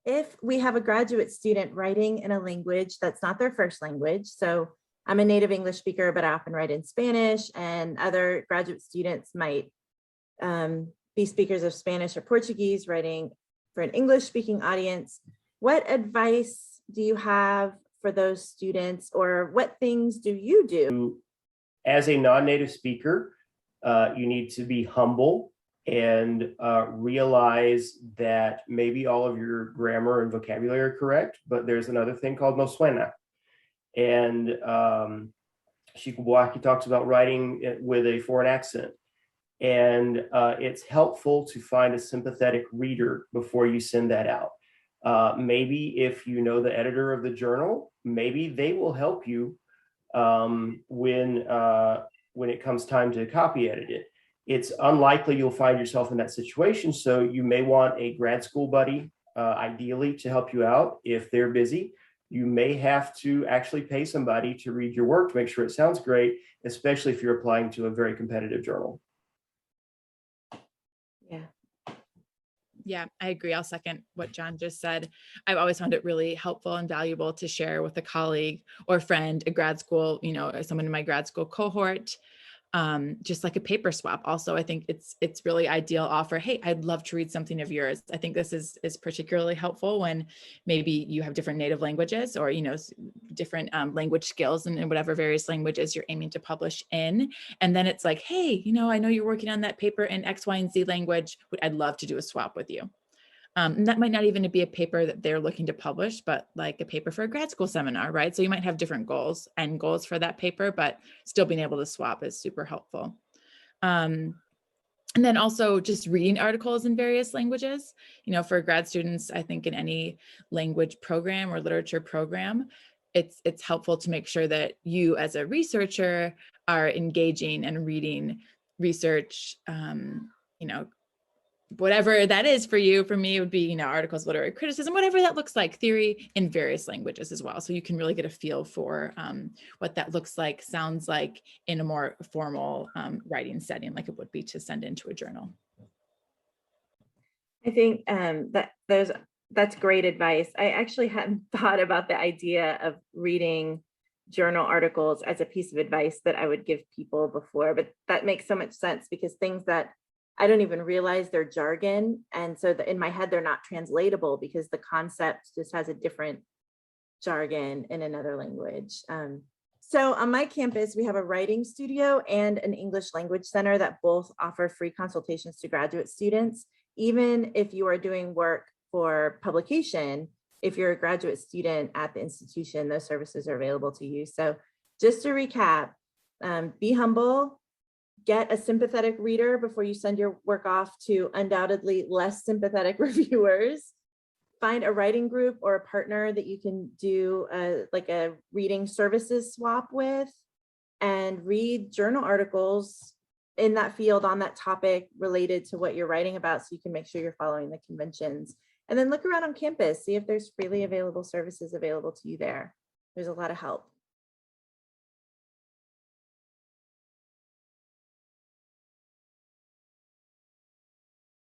if we have a graduate student writing in a language that's not their first language, so I'm a native English speaker, but I often write in Spanish, and other graduate students might be speakers of Spanish or Portuguese writing for an English speaking audience. What advice do you have for those students, or what things do you do? As a non-native speaker, you need to be humble and realize that maybe all of your grammar and vocabulary are correct, but there's another thing called no suena. And Shikubwaki talks about writing with a foreign accent. And it's helpful to find a sympathetic reader before you send that out. Maybe if you know the editor of the journal, maybe they will help you when it comes time to copy edit it. It's unlikely you'll find yourself in that situation, so you may want a grad school buddy, ideally, to help you out if they're busy. You may have to actually pay somebody to read your work to make sure it sounds great, especially if you're applying to a very competitive journal. Yeah, I agree. I'll second what John just said. I've always found it really helpful and valuable to share with a colleague or friend, a grad school, someone in my grad school cohort, just like a paper swap. Also, I think it's really ideal offer. Hey, I'd love to read something of yours. I think this is particularly helpful when maybe you have different native languages or, different language skills and whatever various languages you're aiming to publish in. And then it's like, hey, I know you're working on that paper in X, Y, and Z language. I'd love to do a swap with you. And that might not even be a paper that they're looking to publish, but like a paper for a grad school seminar, right? So you might have different goals and goals for that paper, but still being able to swap is super helpful. And then also just reading articles in various languages, for grad students, I think in any language program or literature program, it's helpful to make sure that you as a researcher are engaging and reading research, whatever that is for you. For me, it would be, articles, literary criticism, whatever that looks like, theory in various languages as well. So you can really get a feel for what that looks like, sounds like in a more formal writing setting, like it would be to send into a journal. I think that's great advice. I actually hadn't thought about the idea of reading journal articles as a piece of advice that I would give people before, but that makes so much sense, because things that I don't even realize they're jargon. And so in my head, they're not translatable because the concept just has a different jargon in another language. So on my campus, we have a writing studio and an English language center that both offer free consultations to graduate students. Even if you are doing work for publication, if you're a graduate student at the institution, those services are available to you. So just to recap, be humble, get a sympathetic reader before you send your work off to undoubtedly less sympathetic reviewers. Find a writing group or a partner that you can do like a reading services swap with, and read journal articles in that field on that topic related to what you're writing about, so you can make sure you're following the conventions. And then look around on campus, see if there's freely available services available to you there. There's a lot of help.